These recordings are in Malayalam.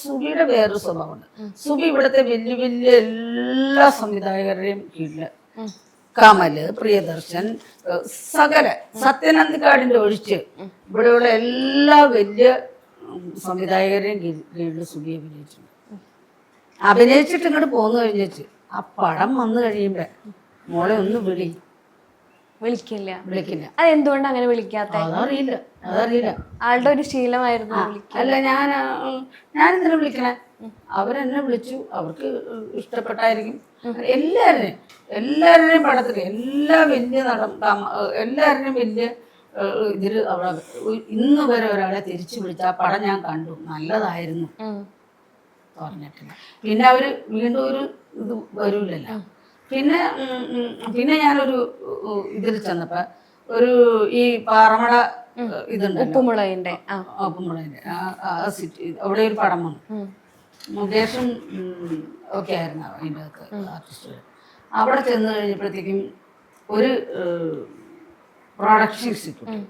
സുബിയുടെ വേറൊരു സ്വഭാവമുണ്ട്. സുബി ഇവിടുത്തെ വലിയ വലിയ എല്ലാ സംവിധായകരുടെയും കീഴില് കമല്, പ്രിയദർശൻ, സകല സത്യനന്ദിക്കാടിന്റെ ഒഴിച്ച് ഇവിടെയുള്ള എല്ലാ വലിയ സംവിധായകരെയും കീഴിൽ സുബി അഭിനയിച്ചിട്ടുണ്ട്. അഭിനയിച്ചിട്ട് ഇങ്ങോട്ട് പോന്നു കഴിഞ്ഞിട്ട് ആ പടം വന്നു കഴിയുമ്പോ മോളെ ഒന്ന് വിളിക്കില്ല. അത് എന്തുകൊണ്ട് അങ്ങനെ വിളിക്കാത്ത? അതറിയില്ല. ആളുടെ ഒരു ശീലമായിരുന്നു. അല്ല, ഞാനെന്തിനാ വിളിക്കണേ? അവരെന്നെ വിളിച്ചു, അവർക്ക് ഇഷ്ടപ്പെട്ടായിരിക്കും. എല്ലാവരുടെയും പടത്തിൽ എല്ലാ വലിയ എല്ലാവരുടെയും വലിയ ഇതിൽ അവിടെ ഇന്ന് വരെ ഒരാളെ തിരിച്ചു വിളിച്ച ആ പടം ഞാൻ കണ്ടു, നല്ലതായിരുന്നു പറഞ്ഞിട്ടില്ല. പിന്നെ അവര് വീണ്ടും ഒരു ഇത് വരൂലല്ലോ. പിന്നെ ഞാനൊരു ഇതിൽ ചെന്നപ്പോ ഒരു ഈ പാറമട ഇതുണ്ട്, ഉപ്പുമുളകിന്റെ സിറ്റി, അവിടെ ഒരു പടം വന്നു. മുകേഷും ഒക്കെ ആയിരുന്നു അതിൻ്റെ അകത്ത് ആർട്ടിസ്റ്റുകൾ. അവിടെ ചെന്ന് കഴിഞ്ഞപ്പോഴത്തേക്കും ഒരു പ്രൊഡക്ഷൻ എക്സിക്യൂട്ടീവ്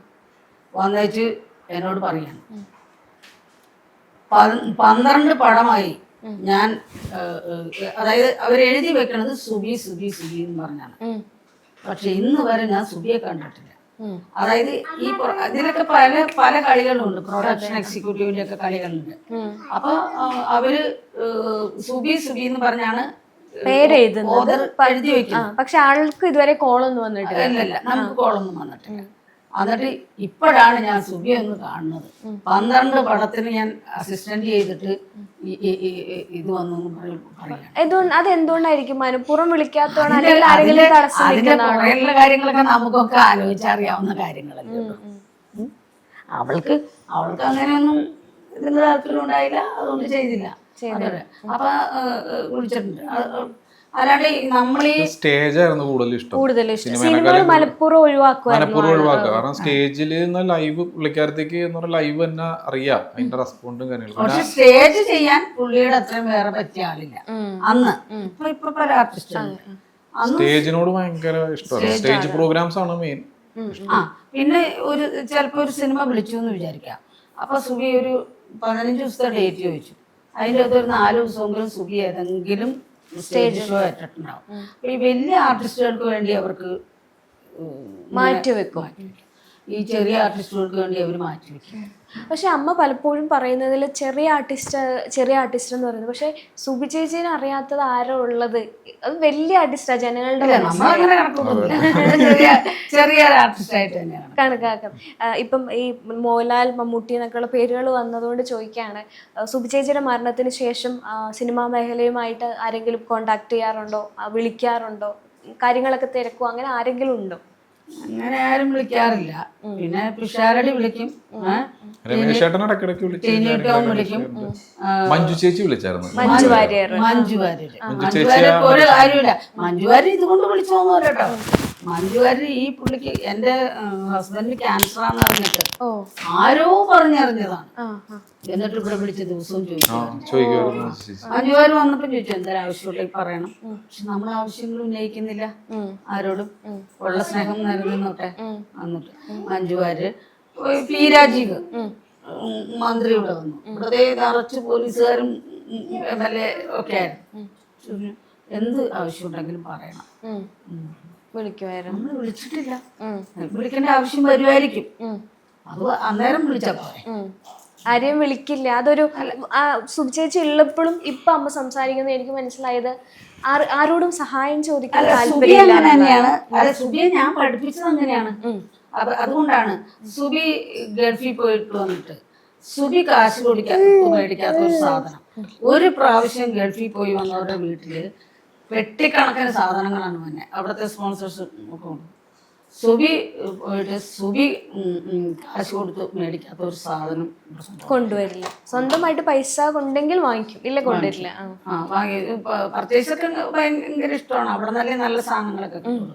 വന്നേച്ച് എന്നോട് പറയാണ്, 12 പടമായി ഞാൻ, അതായത് അവരെഴുതി വെക്കണത് സുബി സുബി സുബി എന്ന് പറഞ്ഞാണ്. പക്ഷെ ഇന്ന് വരെ ഞാൻ സുബിയെ കണ്ടിട്ടില്ല. അതായത് ഈ ഇതിലൊക്കെ പല കളികളുണ്ട്, പ്രൊഡക്ഷൻ എക്സിക്യൂട്ടീവിന്റെ ഒക്കെ കളികളുണ്ട്. അപ്പൊ അവര് സുബി സുബി എന്ന് പറഞ്ഞാണ് എഴുതി വെക്കുന്നത്. പക്ഷെ ആൾക്ക് ഇതുവരെ കോളൊന്നും വന്നിട്ടില്ല. ഇല്ല, നമുക്ക് കോളൊന്നും വന്നിട്ടില്ല. എന്നിട്ട് ഇപ്പോഴാണ് ഞാൻ സുബി ഒന്ന് കാണുന്നത്. 12 പടത്തിന് ഞാൻ അസിസ്റ്റന്റ് ചെയ്തിട്ട് ഇത് വന്നു പറയാം. അതെന്തുകൊണ്ടായിരിക്കും മനഃപൂർവ്വം വിളിക്കാത്തതാണ്? കാര്യങ്ങളൊക്കെ നമുക്കൊക്കെ ആലോചിച്ചറിയാവുന്ന കാര്യങ്ങളല്ലേ. അവൾക്ക് അങ്ങനെയൊന്നും ഇതിന് താല്പര്യം ഉണ്ടായില്ല, അതുകൊണ്ട് ചെയ്തില്ല. അപ്പൊ വിളിച്ചിട്ടുണ്ട്. അല്ലാണ്ട് നമ്മൾ ഈ സ്റ്റേജ് ആയിരുന്നു കൂടുതൽ ഇഷ്ടം. മലപ്പുറം ഒഴിവാക്കുക. കാരണം സ്റ്റേജിൽ ലൈവ് പുള്ളിക്കാരത്തേക്ക് ലൈവ് തന്നെ അറിയാം, അതിന്റെ റെസ്പോണ്ടും കാര്യങ്ങളും. പക്ഷെ സ്റ്റേജ് ചെയ്യാൻ പുള്ളിയുടെ അത്രയും വേറെ പറ്റിയ ആളില്ല അന്ന്. ഇപ്പൊ പല ആർട്ടിസ്റ്റുണ്ട് സ്റ്റേജിനോട് ഭയങ്കര ഇഷ്ടമാണ്. സ്റ്റേജ് പ്രോഗ്രാംസ് ആണ് മെയിൻ. പിന്നെ ചിലപ്പോ ഒരു സിനിമ വിളിച്ചു എന്ന് വിചാരിക്കാം. അപ്പൊ സുബി ഒരു 15 ദിവസത്തെ ഡേറ്റ് ചോദിച്ചു. അതിൻ്റെ അകത്ത് ഒരു 4 ദിവസമെങ്കിലും സുബി ഏതെങ്കിലും സ്റ്റേജ് ഷോ ഏറ്റിട്ടുണ്ടാവും. ഈ വലിയ ആർട്ടിസ്റ്റുകൾക്ക് വേണ്ടി അവർക്ക് മാറ്റിവെക്കും, ഈ ചെറിയ ആർട്ടിസ്റ്റുകൾക്ക് വേണ്ടി അവർ മാറ്റിവെക്കും. പക്ഷെ അമ്മ പലപ്പോഴും പറയുന്നതിൽ ചെറിയ ആർട്ടിസ്റ്റ് എന്ന് പറയുന്നത്, പക്ഷെ സുബി ചേച്ചീനെ അറിയാത്തത് ആരോ ഉള്ളത്, അത് വലിയ ആർട്ടിസ്റ്റാ ജനങ്ങളുടെ കണക്കാക്കാം. ഇപ്പം ഈ മോഹൻലാൽ, മമ്മൂട്ടി എന്നൊക്കെയുള്ള പേരുകൾ വന്നതുകൊണ്ട് ചോദിക്കുകയാണ്, സുബി ചേച്ചിയുടെ മരണത്തിന് ശേഷം സിനിമാ മേഖലയുമായിട്ട് ആരെങ്കിലും കോണ്ടാക്ട് ചെയ്യാറുണ്ടോ, വിളിക്കാറുണ്ടോ, കാര്യങ്ങളൊക്കെ തിരക്കുമോ, അങ്ങനെ ആരെങ്കിലും ഉണ്ടോ? അങ്ങനെ ആരും വിളിക്കാറില്ല. പിന്നെ പിഷാരടി വിളിക്കും, വിളിക്കും. മഞ്ജു ചേച്ചി വിളിച്ചായിരുന്നു. മഞ്ജു വാര്യർ ഒരു കാര്യമില്ല. മഞ്ജു വാര്യർ ഇതുകൊണ്ട് വിളിച്ചോന്നോ കേട്ടോ. മഞ്ജു വാര്യർ ഈ പുള്ളിക്ക്, എന്റെ ഹസ്ബൻഡിന് ക്യാൻസറാന്ന് പറഞ്ഞിട്ട് ആരോ പറഞ്ഞറിഞ്ഞതാണ്. എന്നിട്ട് ഇവിടെ വിളിച്ച ദിവസവും ചോദിക്കും. മഞ്ജു വാര്യർ വന്നപ്പോ ചോദിച്ചു, എന്തൊരു ആവശ്യമുള്ള പറയണം. പക്ഷെ നമ്മൾ ആവശ്യങ്ങൾ ഉന്നയിക്കുന്നില്ല ആരോടും, ഉള്ള സ്നേഹം നിലനിന്നോട്ടെ. എന്നിട്ട് മഞ്ജു വാര്യർ, പി രാജീവ് മന്ത്രി ഇവിടെ വന്നു. ഇവിടെ നിറച്ച് പോലീസുകാരും MLA ഒക്കെ ആയിരുന്നു. എന്ത് ആവശ്യമുണ്ടെങ്കിലും പറയണം. വിളിക്കുമായിരുന്നു. നമ്മൾ വിളിച്ചിട്ടില്ല. വിളിക്കേണ്ട ആവശ്യം വരുമായിരിക്കും, അത് അന്നേരം വിളിച്ചാ പോരെ. ആരെയും വിളിക്കില്ല. അതൊരു സുബി ചേച്ചി ഉള്ളപ്പോഴും ഇപ്പൊ അമ്മ സംസാരിക്കുന്നത് എനിക്ക് മനസ്സിലായത് ആരോടും സഹായം ചോദിക്കാൻ താല്പര്യമില്ല തന്നെയാണ്. അതെ, സുബിയെ ഞാൻ പഠിപ്പിച്ചത് അങ്ങനെയാണ്. അതുകൊണ്ടാണ് സുബി ഗൾഫിൽ പോയിട്ട് വന്നിട്ട് സുബി കാശ് മേടിക്കാത്ത ഒരു സാധനം. ഒരു പ്രാവശ്യം ഗൾഫിൽ പോയി വന്നവരുടെ വീട്ടില് പെട്ടിക്കണക്കിന് സാധനങ്ങളാണ് വന്നെ. അവിടുത്തെ സ്പോൺസേഴ്സ് ഒക്കെ ഉണ്ട്. സുബി പോയിട്ട് സുബി കാശ് കൊടുത്ത് മേടിക്കാത്ത ഒരു സാധനം കൊണ്ടുവരില്ല. സ്വന്തമായിട്ട് പൈസ കൊണ്ടെങ്കിൽ വാങ്ങിക്കും, ഇല്ല കൊണ്ടുവരില്ല. വാങ്ങി പർച്ചേസ് ഒക്കെ ഭയങ്കര ഇഷ്ടമാണ്. അവിടെ നല്ല സാധനങ്ങളൊക്കെ കിട്ടും.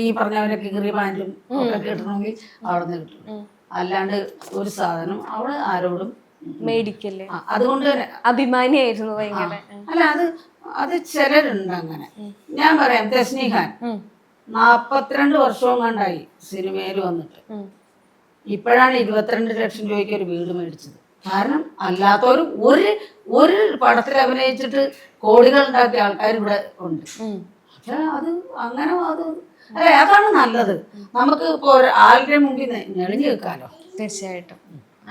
ഈ പറഞ്ഞവരൊക്കെ കീറി പാൻറ്റും ഒക്കെ കിട്ടണമെങ്കിൽ അവിടെ നിന്ന് കിട്ടും. അല്ലാണ്ട് ഒരു സാധനം അവള് ആരോടും മേടിക്കല്ലേ. അതുകൊണ്ട് തന്നെ അഭിമാനിയായിരുന്നു ഭയങ്കര. അല്ല, അത് ചിലരുണ്ട് അങ്ങനെ. ഞാൻ പറയാം, തസ്നീഖാൻ 42 വർഷവും കണ്ടായി സിനിമയിൽ വന്നിട്ട്. ഇപ്പോഴാണ് 22 ലക്ഷം രൂപയ്ക്ക് ഒരു വീട് മേടിച്ചത് കാരണം അല്ലാത്തവർ ഒരു പടത്തിൽ അഭിനയിച്ചിട്ട് കോടികൾ ഉണ്ടാക്കിയ ആൾക്കാർ ഇവിടെ ഉണ്ട്. പക്ഷെ അത് അങ്ങനെ അല്ല, അതാണ് നല്ലത്. നമുക്ക് ഇപ്പോൾ ആളുടെ മുമ്പിൽ ഞെളിഞ്ഞു വെക്കാലോ. തീർച്ചയായിട്ടും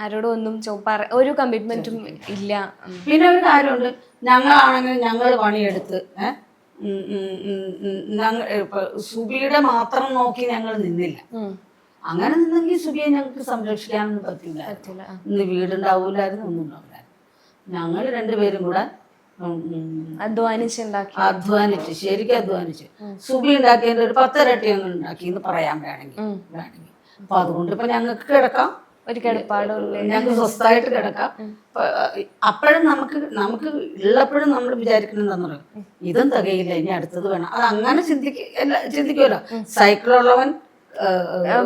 ആരോടും ഒന്നും ഒരു കമ്മിറ്റ്മെന്റും ഇല്ല. പിന്നെ ഒരു കാര്യമുണ്ട്, ഞങ്ങളാണെങ്കിൽ ഞങ്ങൾ പണിയെടുത്ത് സുബിയുടെ മാത്രം നോക്കി ഞങ്ങൾ നിന്നില്ല. അങ്ങനെ നിന്നെങ്കിൽ സുബിയെ ഞങ്ങൾക്ക് സംരക്ഷിക്കാനൊന്നും പറ്റില്ല. ഇന്ന് വീടുണ്ടാവൂലായിരുന്നു, ഒന്നും ഉണ്ടാവില്ലായിരുന്നു. ഞങ്ങൾ രണ്ടുപേരും കൂടെ അധ്വാനിച്ച് ശരിക്കും അധ്വാനിച്ച് സുബി ഉണ്ടാക്കിയതിന്റെ ഒരു 10 ഇരട്ടി ഞങ്ങൾ ഉണ്ടാക്കി എന്ന് പറയാൻ വേണമെങ്കിൽ. അപ്പൊ അതുകൊണ്ട് ഇപ്പൊ ഞങ്ങൾക്ക് കിടക്കാം, ഒരു കിടപ്പാടും ഞങ്ങൾക്ക് സ്വസ്ഥമായിട്ട് കിടക്കാം. അപ്പോഴും നമുക്ക് ഉള്ളപ്പോഴും നമ്മൾ വിചാരിക്കണെന്താന്ന് പറയും, ഇതും തികയില്ല, ഇനി അടുത്തത് വേണം. അത് അങ്ങനെ ചിന്തിക്കുമല്ലോ. സൈക്കിളുള്ളവൻ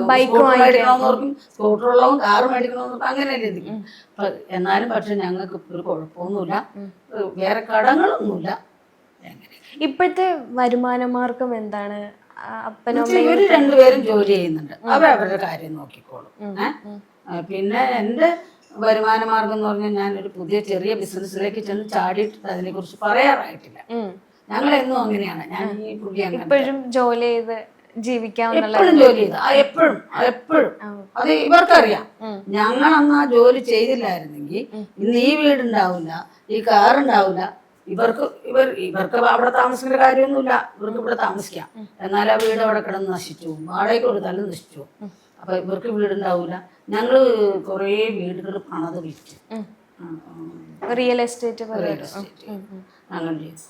ബൈക്ക് മേടിക്കണമെന്നോർക്കും, സ്കൂട്ടറുള്ളവൻ കാറ് മേടിക്കണമെന്നോർക്കും, അങ്ങനെയല്ലേ ചിന്തിക്കും. എന്നാലും പക്ഷെ ഞങ്ങൾക്ക് ഒരു കുഴപ്പമൊന്നുമില്ല, വേറെ കടങ്ങളൊന്നുമില്ല. ഇപ്പോഴത്തെ വരുമാന മാർഗം എന്താണ്? ഇവര് രണ്ടുപേരും ജോലി ചെയ്യുന്നുണ്ട്, അവരവരുടെ കാര്യം നോക്കിക്കോളും. പിന്നെ എൻ്റെ വരുമാന മാർഗം എന്ന് പറഞ്ഞാൽ ഞാനൊരു പുതിയ ചെറിയ ബിസിനസ്സിലേക്ക് ചെന്ന് ചാടിയിട്ട് അതിനെ കുറിച്ച് പറയാറായിട്ടില്ല. ഞങ്ങളെന്നും അങ്ങനെയാണ്. ഞാൻ ഈ പുതിയ ഇപ്പോഴും ജോലി ചെയ്ത് ജീവിക്കാവുന്ന എപ്പോഴും ജോലി ചെയ്ത് എപ്പോഴും അത് ഇവർക്കറിയാം. ഞങ്ങൾ അന്ന് ആ ജോലി ചെയ്തില്ലായിരുന്നെങ്കിൽ ഇന്ന് ഈ വീടുണ്ടാവില്ല, ഈ കാറുണ്ടാവില്ല. ഇവർക്ക് അവിടെ താമസിക്കേണ്ട കാര്യമൊന്നുമില്ല, ഇവർക്ക് ഇവിടെ താമസിക്കാം. എന്നാൽ ആ വീട് അവിടെ കിടന്ന് നശിച്ചു പോകും, വാടകയ്ക്ക് കൊടുത്താലും നശിച്ചു പോകും. അപ്പൊ ഇവർക്ക് വീടുണ്ടാവില്ല. ഞങ്ങള് കുറേ വീടുകൾ പണത് വിറ്റ് റിയൽ എസ്റ്റേറ്റ് ഞങ്ങൾ ചെയ്തു.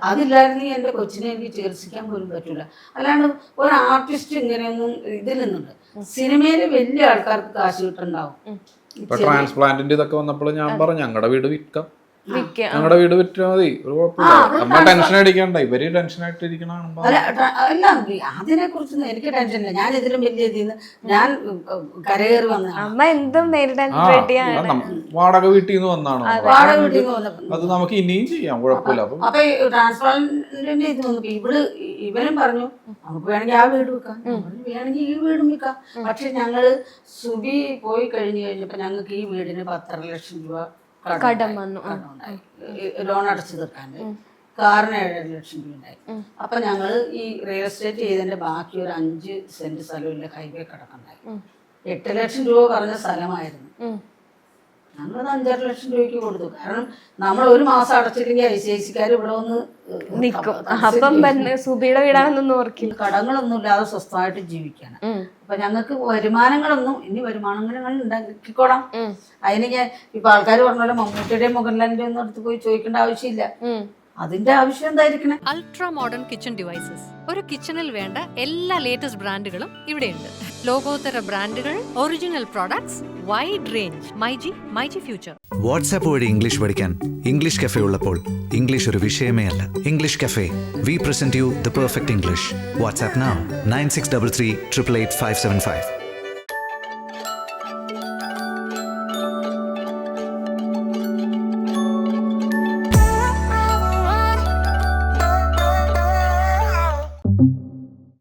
അതില്ലായിരുന്നെങ്കിൽ എൻ്റെ കൊച്ചിനെ എനിക്ക് ചികിത്സിക്കാൻ പോലും പറ്റൂല. അല്ലാണ്ട് ഒരു ആർട്ടിസ്റ്റ് ഇങ്ങനെയൊന്നും ഇതിൽ നിന്നുണ്ട്. സിനിമയില് വലിയ ആൾക്കാർക്ക് കാശ് കിട്ടുന്നുണ്ടാവും. ട്രാൻസ്പ്ലാന്റിന്റെ ഇതൊക്കെ വന്നപ്പോൾ ഞാൻ പറഞ്ഞു ഞങ്ങളുടെ വീട് വിൽക്കാം, ഞങ്ങളുടെ വീട് വിറ്റാൽ മതി, ഒരു കുഴപ്പമില്ല, നമ്മൾ ടെൻഷൻ അടിക്കണ്ട. ഇവര് ടെൻഷനായിട്ട് ഇരിക്കണ അല്ല, അതിനെ കുറിച്ചൊന്നും എനിക്ക് ടെൻഷനില്ല. ഞാൻ ഇതിലും വലിയ ഇതിന്ന് ഞാൻ കരകയറി വന്നതാണ്. വാടക വീട്ടിൽ നിന്ന് വന്നാണ്, വാടക വീട്ടിൽ നിന്ന് വന്നപ്പോൾ അത് നമുക്ക് ഇനിയും ചെയ്യാം, കുഴപ്പമില്ല. അപ്പൊ ട്രാൻസ്പ്ലാന്റിന്റെ ഇത് വന്നപ്പോ ഇവരും പറഞ്ഞു നമുക്ക് വേണമെങ്കിൽ ആ വീട് വെക്കാം, വേണമെങ്കിൽ ഈ വീടും വെക്കാം. പക്ഷെ ഞങ്ങള് സുബി പോയി കഴിഞ്ഞപ്പോ ഞങ്ങൾക്ക് ഈ വീടിന് 10.5 ലക്ഷം രൂപ കടം വന്നു, ലോൺ അടച്ചു തീർക്കാണ്ട്. കാറിന് 7.5 ലക്ഷം രൂപ ഉണ്ടായി. അപ്പൊ ഞങ്ങള് ഈ റിയൽ എസ്റ്റേറ്റ് ചെയ്തതിന്റെ ബാക്കി ഒരു 5 സെന്റ് സ്ഥലമില്ല, ഹൈവേ കിടക്കണ്ടായി. 8 ലക്ഷം രൂപ പറഞ്ഞ സ്ഥലമായിരുന്നു. ഞങ്ങളത് 5.5 ലക്ഷം രൂപയ്ക്ക് കൊടുത്തു. കാരണം നമ്മൾ ഒരു മാസം അടച്ചില്ലെങ്കിൽ ICICക്കാർ ഇവിടെ വന്ന് നിൽക്കും. അപ്പം സുബിയുടെ വീടാണെന്നൊന്നും ഓർക്കില്ല. കടങ്ങളൊന്നും ഇല്ലാതെ സ്വസ്ഥമായിട്ട് ജീവിക്കാണ്. അപ്പൊ ഞങ്ങൾക്ക് വരുമാനങ്ങളൊന്നും ഇനി വരുമാനങ്ങൾ ഉണ്ടാക്കിക്കോളാം. അതിന് ഞാൻ ഇപ്പൊ ആൾക്കാർ പറഞ്ഞ മമ്മൂട്ടിയുടെയും മോഹൻലാലിന്റെയും ഒന്നും അടുത്ത് പോയി ചോദിക്കേണ്ട ആവശ്യമില്ല. അതിന്റെ ആവശ്യം എന്തായിരിക്കണം? Ultra modern kitchen devices. ഒരു കിച്ചണിൽ വേണ്ട എല്ലാ ലേറ്റസ്റ്റ് ബ്രാൻഡുകളും ഇവിടെയുണ്ട്. ലോകോത്തര ബ്രാൻഡുകൾ, original products, wide range. MyG future. WhatsApp വഴി ഇംഗ്ലീഷ് പഠിക്കാൻ ഇംഗ്ലീഷ് കഫേ ഉള്ളപ്പോൾ ഇംഗ്ലീഷ് ഒരു വിഷയമേ അല്ല. English cafe, we present you the perfect English. WhatsApp now 9633 888 575.